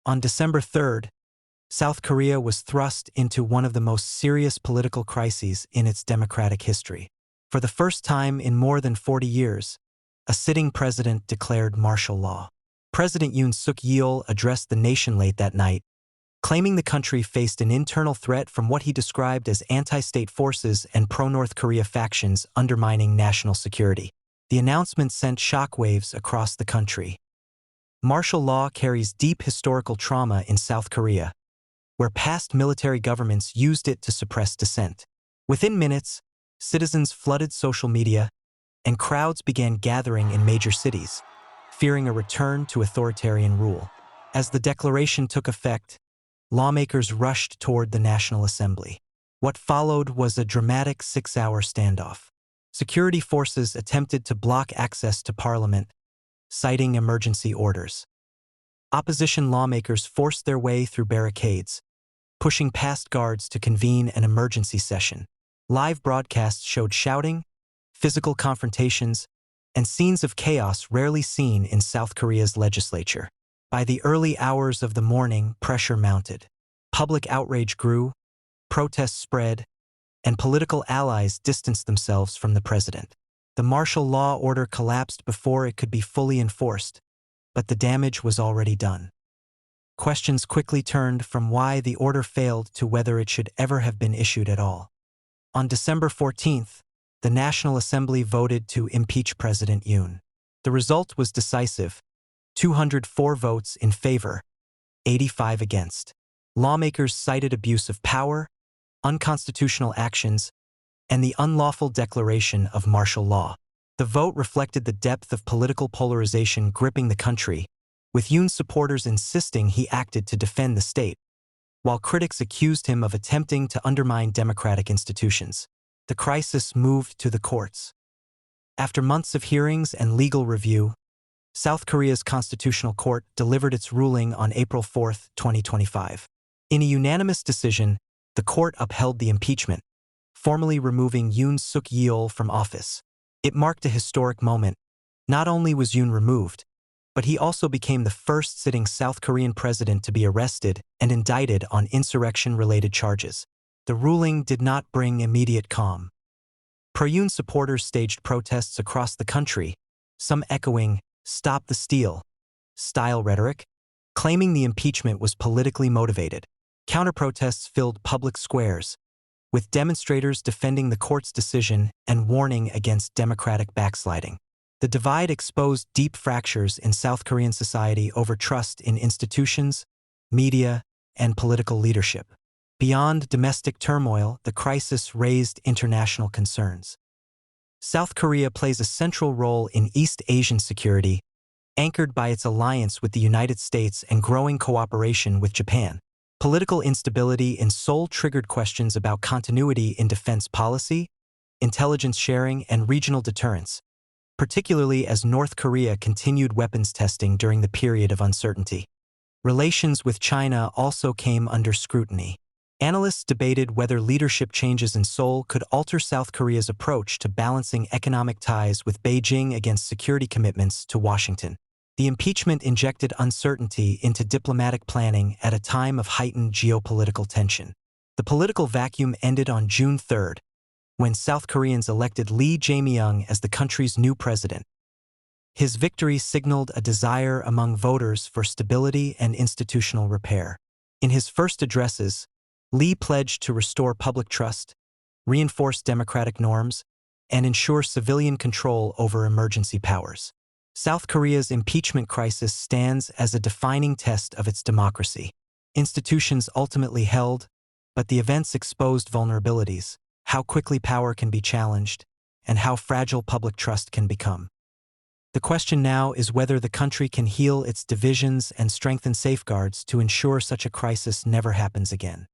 On December 3rd, South Korea was thrust into one of the most serious political crises in its democratic history. For the first time in more than 40 years, a sitting president declared martial law. President Yoon Suk Yeol addressed the nation late that night, claiming the country faced an internal threat from what he described as anti-state forces and pro-North Korea factions undermining national security. The announcement sent shockwaves across the country. Martial law carries deep historical trauma in South Korea, where past military governments used it to suppress dissent. Within minutes, citizens flooded social media, and crowds began gathering in major cities, fearing a return to authoritarian rule. As the declaration took effect, lawmakers rushed toward the National Assembly. What followed was a dramatic 6-hour standoff. Security forces attempted to block access to Parliament, citing emergency orders. Opposition lawmakers forced their way through barricades, pushing past guards to convene an emergency session. Live broadcasts showed shouting, physical confrontations, and scenes of chaos rarely seen in South Korea's legislature. By the early hours of the morning, pressure mounted. Public outrage grew, protests spread, and political allies distanced themselves from the president. The martial law order collapsed before it could be fully enforced, but the damage was already done. Questions quickly turned from why the order failed to whether it should ever have been issued at all. On December 14th, the National Assembly voted to impeach President Yoon. The result was decisive: 204 votes in favor, 85 against. Lawmakers cited abuse of power, unconstitutional actions, and the unlawful declaration of martial law. The vote reflected the depth of political polarization gripping the country, with Yoon's supporters insisting he acted to defend the state, while critics accused him of attempting to undermine democratic institutions. The crisis moved to the courts. After months of hearings and legal review, South Korea's Constitutional Court delivered its ruling on April 4, 2025. In a unanimous decision, the court upheld the impeachment, formally removing Yoon Suk Yeol from office. It marked a historic moment. Not only was Yoon removed, but he also became the first sitting South Korean president to be arrested and indicted on insurrection-related charges. The ruling did not bring immediate calm. Pro-Yoon supporters staged protests across the country, some echoing "Stop the Steal" style rhetoric, claiming the impeachment was politically motivated. Counter-protests filled public squares, with demonstrators defending the court's decision and warning against democratic backsliding. The divide exposed deep fractures in South Korean society over trust in institutions, media, and political leadership. Beyond domestic turmoil, the crisis raised international concerns. South Korea plays a central role in East Asian security, anchored by its alliance with the United States and growing cooperation with Japan. Political instability in Seoul triggered questions about continuity in defense policy, intelligence sharing, and regional deterrence, particularly as North Korea continued weapons testing during the period of uncertainty. Relations with China also came under scrutiny. Analysts debated whether leadership changes in Seoul could alter South Korea's approach to balancing economic ties with Beijing against security commitments to Washington. The impeachment injected uncertainty into diplomatic planning at a time of heightened geopolitical tension. The political vacuum ended on June 3rd, when South Koreans elected Lee Jae-myung as the country's new president. His victory signaled a desire among voters for stability and institutional repair. In his first addresses, Lee pledged to restore public trust, reinforce democratic norms, and ensure civilian control over emergency powers. South Korea's impeachment crisis stands as a defining test of its democracy. Institutions ultimately held, but the events exposed vulnerabilities, how quickly power can be challenged, and how fragile public trust can become. The question now is whether the country can heal its divisions and strengthen safeguards to ensure such a crisis never happens again.